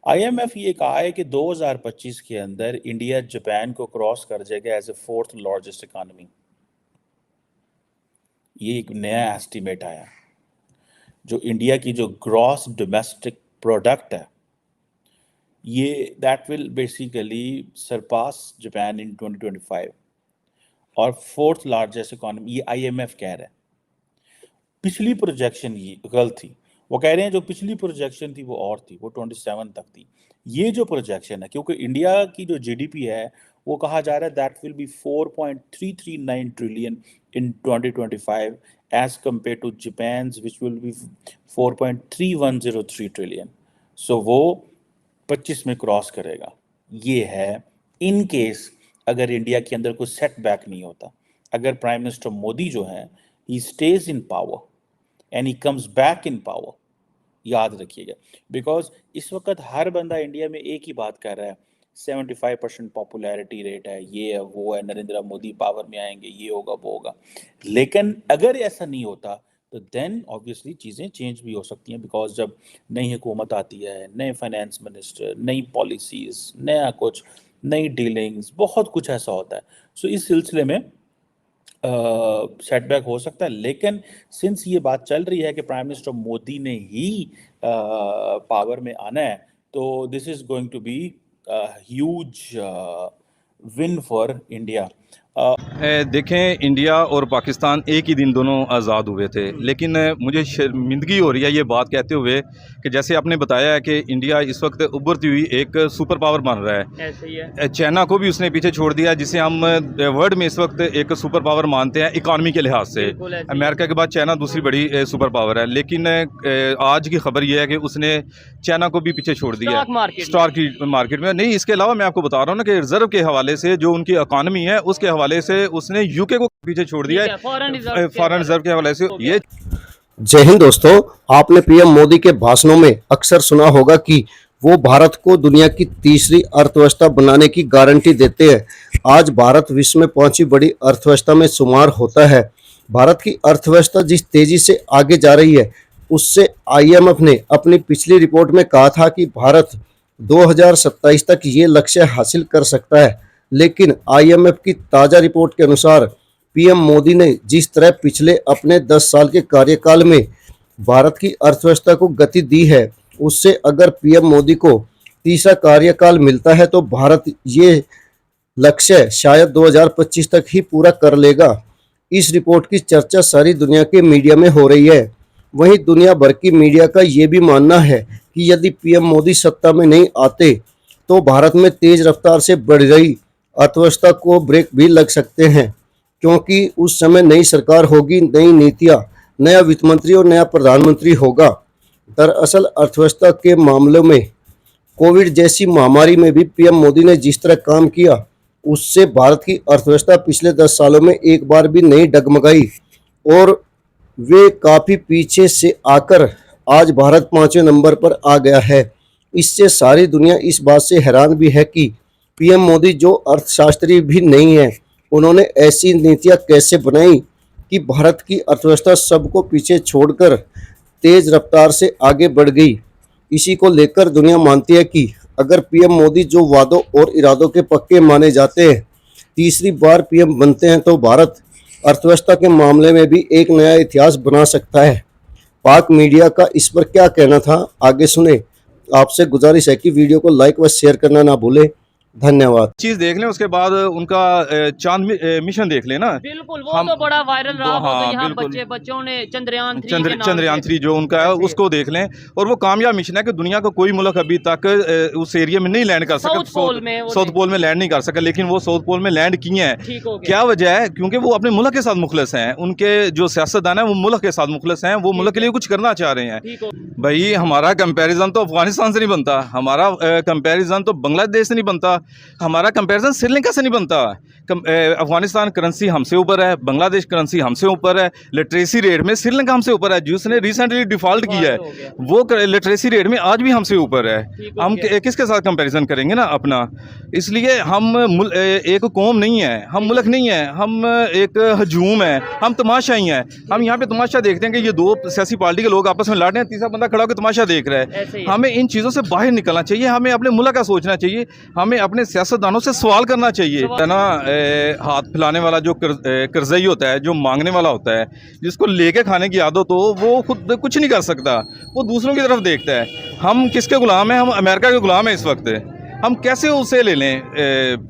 IMF ये कहा है कि 2025 के अंदर इंडिया जापान को क्रॉस कर जाएगा as a fourth largest economy. ये एक नया एस्टीमेट आया। जो इंडिया की जो ग्रॉस डोमेस्टिक प्रोडक्ट है, ये that will basically surpass Japan in 2025 और फोर्थ लार्जेस्ट इकोनॉमी, ये आईएमएफ कह रहा है। पिछली प्रोजेक्शन ये गलत थी। वो कह रहे हैं जो पिछली प्रोजेक्शन थी वो और थी, वो 27 तक थी। ये जो प्रोजेक्शन है, क्योंकि इंडिया की जो जीडीपी है वो कहा जा रहा है that will be 4.339 trillion in 2025 as compare to Japan which will be 4.3103 trillion. So वो 25 में क्रॉस करेगा। ये है इन केस अगर इंडिया के अंदर कोई सेटबैक नहीं होता, अगर प्राइम मिनिस्टर मोदी जो है he stays in power and he comes back in power. याद रखिएगा, बिकॉज इस वक्त हर बंदा इंडिया में एक ही बात कर रहा है, 75% पॉपुलैरिटी रेट है, ये है वो है, नरेंद्र मोदी पावर में आएंगे, ये होगा वो होगा। लेकिन अगर ऐसा नहीं होता तो देन ऑब्वियसली चीज़ें चेंज भी हो सकती हैं, बिकॉज जब नई हुकूमत आती है, नए फाइनेंस मिनिस्टर, नई पॉलिसीज़, नया कुछ, नई डीलिंग्स, बहुत कुछ ऐसा होता है। सो इस सिलसिले में सेटबैक हो सकता है। लेकिन सिंस ये बात चल रही है कि प्राइम मिनिस्टर मोदी ने ही पावर में आना है, तो this is going to be huge win for India. देखें, इंडिया और पाकिस्तान एक ही दिन दोनों आज़ाद हुए थे, लेकिन मुझे शर्मिंदगी हो रही है ये बात कहते हुए कि जैसे आपने बताया है कि इंडिया इस वक्त उभरती हुई एक सुपर पावर बन रहा है। ऐसे ही है। चाइना को भी उसने पीछे छोड़ दिया, जिसे हम वर्ल्ड में इस वक्त एक सुपर पावर मानते हैं इकॉनमी के लिहाज से। अमेरिका के बाद चाइना दूसरी बड़ी सुपर पावर है, लेकिन आज की खबर यह है कि उसने चाइना को भी पीछे छोड़ दिया स्टॉक की मार्केट में। नहीं, इसके अलावा मैं आपको बता रहा हूँ ना कि रिजर्व के हवाले से जो उनकी इकॉनमी है उसके हवाले से उसने यूके को पीछे छोड़ दिया है, फॉरेन रिजर्व के हवाले से। ये जय हिंद दोस्तों, आपने पीएम मोदी के भाषणों में अक्सर सुना होगा कि वो भारत को दुनिया की तीसरी अर्थव्यवस्था बनाने की गारंटी देते हैं। आज भारत विश्व में 5वीं बड़ी अर्थव्यवस्था में शुमार होता है। भारत की अर्थव्यवस्था जिस तेजी से आगे जा रही है, उससे आईएमएफ ने अपनी पिछली रिपोर्ट में कहा था कि भारत 2027 तक ये लक्ष्य हासिल कर सकता है। लेकिन आईएमएफ की ताज़ा रिपोर्ट के अनुसार पीएम मोदी ने जिस तरह पिछले अपने 10 साल के कार्यकाल में भारत की अर्थव्यवस्था को गति दी है, उससे अगर पीएम मोदी को तीसरा कार्यकाल मिलता है तो भारत ये लक्ष्य शायद 2025 तक ही पूरा कर लेगा। इस रिपोर्ट की चर्चा सारी दुनिया के मीडिया में हो रही है। वहीं दुनिया भर की मीडिया का ये भी मानना है कि यदि पीएम मोदी सत्ता में नहीं आते तो भारत में तेज रफ्तार से बढ़ रही अर्थव्यवस्था को ब्रेक भी लग सकते हैं, क्योंकि उस समय नई सरकार होगी, नई नीतियां, नया वित्त मंत्री और नया प्रधानमंत्री होगा। दरअसल अर्थव्यवस्था के मामलों में कोविड जैसी महामारी में भी पीएम मोदी ने जिस तरह काम किया, उससे भारत की अर्थव्यवस्था पिछले 10 सालों में एक बार भी नहीं डगमगाई और वे काफ़ी पीछे से आकर आज भारत 5वें नंबर पर आ गया है। इससे सारी दुनिया इस बात से हैरान भी है कि पीएम मोदी जो अर्थशास्त्री भी नहीं है, उन्होंने ऐसी नीतियां कैसे बनाई कि भारत की अर्थव्यवस्था सबको पीछे छोड़कर तेज रफ्तार से आगे बढ़ गई। इसी को लेकर दुनिया मानती है कि अगर पीएम मोदी जो वादों और इरादों के पक्के माने जाते हैं, तीसरी बार पीएम बनते हैं, तो भारत अर्थव्यवस्था के मामले में भी एक नया इतिहास बना सकता है। पाक मीडिया का इस पर क्या कहना था, आगे सुने। आपसे गुजारिश है कि वीडियो को लाइक व शेयर करना ना भूलें। धन्यवाद। चीज देख लें, उसके बाद उनका चांद मिशन देख लें ना। बिल्कुल, वो तो बड़ा वायरल रहा। वो तो यहाँ बच्चों ने चंद्रयान 3 जो उनका है उसको देख लें। और वो कामयाब मिशन है कि दुनिया का कोई मुल्क अभी तक उस एरिया में नहीं लैंड कर सका, साउथ पोल में लैंड नहीं कर सका, लेकिन वो साउथ पोल में लैंड किए हैं। क्या वजह है? क्योंकि वो अपने मुल्क के साथ मुखलस हैं। उनके जो सियासतदान है वो मुल्क के साथ मुखलस हैं, वो मुल्क के लिए कुछ करना चाह रहे हैं। भाई, हमारा कंपैरिजन तो अफगानिस्तान से नहीं बनता, हमारा कंपैरिजन तो बांग्लादेश से नहीं बनता, हमारा कंपैरिजन श्रीलंका से नहीं बनता। अफगानिस्तान करेंसी हमसे ऊपर है, बांग्लादेश करेंसी हमसे ऊपर है, लिटरेसी रेट में श्रीलंका हमसे ऊपर है, जिसने रिसेंटली डिफॉल्ट किया है वो लिटरेसी रेट में आज भी हमसे ऊपर है। हम किसके साथ कंपैरिजन करेंगे ना अपना। इसलिए हम एक कौम नहीं है, हम मुल्क नहीं है, हम एक हजूम है, हम तमाशाई हैं। हम यहाँ पे तमाशा देखते हैं कि ये दो सियासी पार्टी के लोग आपस में लड़ रहे हैं, तीसरा बंदा खड़ा होकर तमाशा देख रहा है। हमें इन चीज़ों से बाहर निकलना चाहिए, हमें अपने मुल्क का सोचना चाहिए, हमें अपने सियासतदानों से सवाल करना चाहिए। है ना, हाथ फैलाने वाला जो करजई होता है, जो मांगने वाला होता है, जिसको लेके खाने की आदत हो, वो खुद कुछ नहीं कर सकता, वो दूसरों की तरफ देखता है। हम किसके गुलाम हैं? हम अमेरिका के गुलाम हैं इस वक्त। हम कैसे उसे ले लें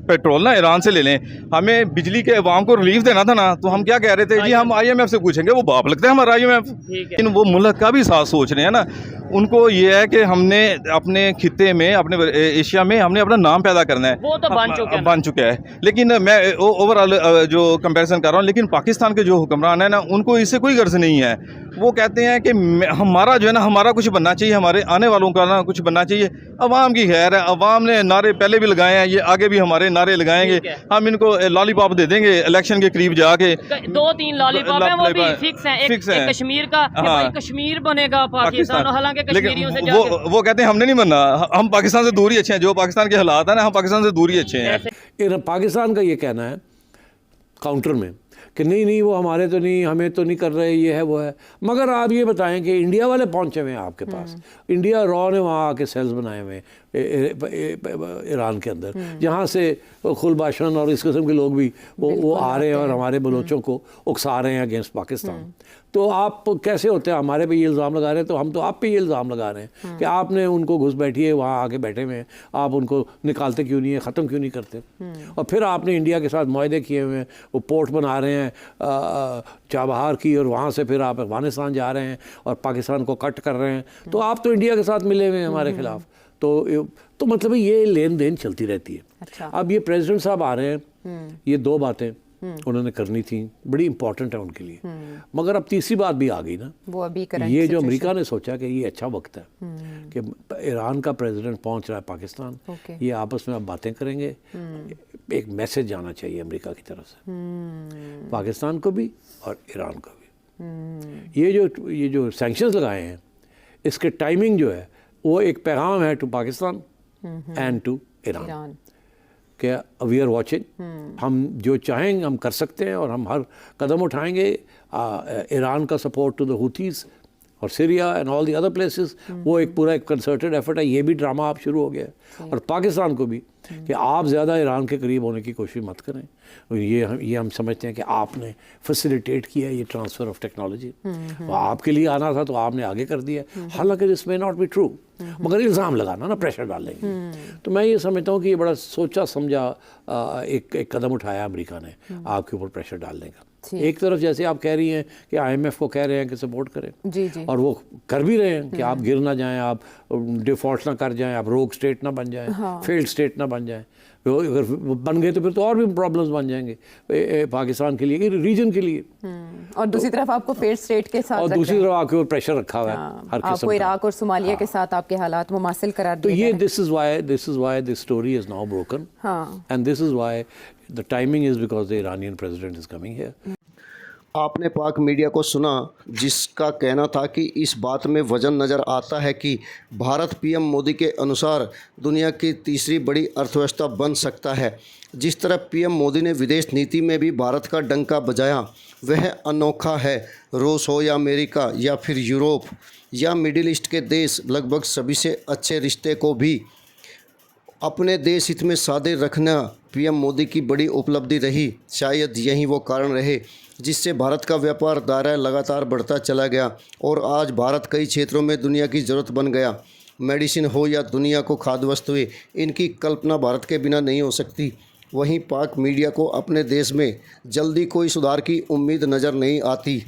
पेट्रोल ना ईरान से ले लें? हमें बिजली के अवाम को रिलीफ देना था ना, तो हम क्या कह रहे थे जी हम IMF से पूछेंगे, वो बाप लगता है हमारा IMF। लेकिन वो मुल्क का भी साथ सोच रहे हैं ना। उनको ये है कि हमने अपने खिते में, अपने एशिया में हमने अपना नाम पैदा करना है, वो तो बन चुका है। लेकिन मैं ओवरऑल जो कंपैरिजन कर रहा हूँ, लेकिन पाकिस्तान के जो हुक्मरान है ना, उनको इससे कोई गर्ज नहीं है। वो कहते हैं कि हमारा जो है ना, हमारा कुछ बनना चाहिए, हमारे आने वालों का ना कुछ बनना चाहिए। अवाम की खैर है, अवाम ने नारे पहले भी लगाए हैं, ये आगे भी हमारे नारे लगाएंगे। हम इनको लॉलीपॉप दे देंगे इलेक्शन के करीब जाके। 2-3 लॉलीपॉप हैं, वो भी फिक्स हैं। एक कश्मीर का, भाई कश्मीर बनेगा पाकिस्तान, हालांकि कश्मीरियों से जाके वो कहते हैं हमने नहीं बनना, हम पाकिस्तान से दूर ही अच्छे हैं। जो पाकिस्तान के हालात है ना, हम पाकिस्तान से दूर ही अच्छे हैं। पाकिस्तान का ये कहना है काउंटर में कि नहीं वो हमारे तो नहीं, हमें तो नहीं कर रहे, ये है वो है। मगर आप ये बताएं कि इंडिया वाले पहुंचे हुए हैं आपके पास, इंडिया रॉ ने वहाँ आके सेल्स बनाए हुए ईरान के अंदर, जहाँ से खुलबाशन और इस किस्म के लोग भी वो आ रहे हैं और हमारे बलोचों को उकसा रहे हैं अगेंस्ट पाकिस्तान। तो आप कैसे होते हैं हमारे पे ये इल्ज़ाम लगा रहे हैं, तो हम तो आप पे ये इल्ज़ाम लगा रहे हैं कि आपने उनको घुस बैठिए वहाँ आके बैठे हुए हैं, आप उनको निकालते क्यों नहीं है, ख़त्म क्यों नहीं करते। और फिर आपने इंडिया के साथ मुआहदे किए हुए हैं, वो पोर्ट बना रहे हैं चाबहार की, और वहाँ से फिर आप अफगानिस्तान जा रहे हैं और पाकिस्तान को कट कर रहे हैं। तो आप तो इंडिया के साथ मिले हुए हैं हमारे खिलाफ। तो मतलब ये लेन देन चलती रहती है। अच्छा। अब ये प्रेसिडेंट साहब आ रहे हैं, ये 2 बातें उन्होंने करनी थी, बड़ी इंपॉर्टेंट है उनके लिए। मगर अब तीसरी बात भी आ गई ना, वो अभी ये जो अमेरिका ने सोचा कि ये अच्छा वक्त है कि ईरान का प्रेसिडेंट पहुंच रहा है पाकिस्तान, ये आपस में अब बातें करेंगे, एक मैसेज जाना चाहिए अमेरिका की तरफ से पाकिस्तान को भी और ईरान को भी। ये जो सैंक्शंस लगाए हैं, इसके टाइमिंग जो है वो एक पैगाम है to Pakistan and to Iran कि वी आर वॉचिंग, हम जो चाहेंगे हम कर सकते हैं और हम हर कदम उठाएंगे। ईरान का सपोर्ट टू द हुतीज़ और Syria and all the other places, वो एक पूरा एक कंसर्टेड एफर्ट है। ये भी ड्रामा आप शुरू हो गया है। और पाकिस्तान को भी कि आप ज़्यादा ईरान के करीब होने की कोशिश मत करें। ये हम समझते हैं कि आपने फैसिलिटेट किया ये ट्रांसफ़र ऑफ टेक्नोलॉजी, आपके लिए आना था तो आपने आगे कर दिया। हालांकि this may not be true, मगर इल्ज़ाम लगाना ना, प्रेशर डालेंगे। तो मैं ये समझता हूँ कि ये बड़ा सोचा समझा एक कदम उठाया अमेरिका ने आपके ऊपर प्रेशर डालने का। एक तरफ जैसे आप कह रही हैं कि IMF को कह रहे हैं कि सपोर्ट करें, जी। और वो कर भी रहे हैं कि आप गिर ना जाएं, आप डिफ़ॉल्ट ना कर जाएं, आप रोग स्टेट ना बन जाएं, फेल्ड स्टेट ना बन जाएं। अगर बन गए तो फिर तो और भी प्रॉब्लम्स बन जाएंगे पाकिस्तान के लिए, रीजन के लिए। और दूसरी तरफ आपको फेल्ड स्टेट के साथ, और दूसरी तरफ आपके ऊपर प्रेशर रखा हुआ है हर किस्म आपको इराक और सोमालिया के साथ आपके हालात मुमासिल करार दिए। तो ये this is why this story is now broken, and this is why the timing is because the Iranian president is coming here. आपने पाक मीडिया को सुना, जिसका कहना था कि इस बात में वजन नज़र आता है कि भारत PM मोदी के अनुसार दुनिया की तीसरी बड़ी अर्थव्यवस्था बन सकता है। जिस तरह PM मोदी ने विदेश नीति में भी भारत का डंका बजाया, वह अनोखा है। रूस हो या अमेरिका या फिर यूरोप या मिडिल ईस्ट के देश, लगभग सभी से अच्छे रिश्ते को भी अपने देश हित में सादे रखना PM मोदी की बड़ी उपलब्धि रही। शायद यही वो कारण रहे जिससे भारत का व्यापार दायरा लगातार बढ़ता चला गया और आज भारत कई क्षेत्रों में दुनिया की ज़रूरत बन गया। मेडिसिन हो या दुनिया को खाद्य वस्तुएं, इनकी कल्पना भारत के बिना नहीं हो सकती। वहीं पाक मीडिया को अपने देश में जल्दी कोई सुधार की उम्मीद नज़र नहीं आती।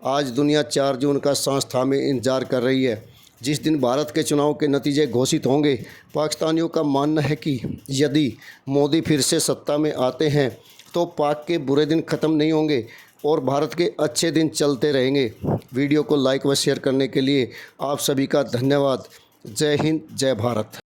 आज दुनिया 4 जून का सांस थामे इंतजार कर रही है, जिस दिन भारत के चुनाव के नतीजे घोषित होंगे। पाकिस्तानियों का मानना है कि यदि मोदी फिर से सत्ता में आते हैं तो पाक के बुरे दिन ख़त्म नहीं होंगे और भारत के अच्छे दिन चलते रहेंगे। वीडियो को लाइक व शेयर करने के लिए आप सभी का धन्यवाद। जय हिंद, जय भारत।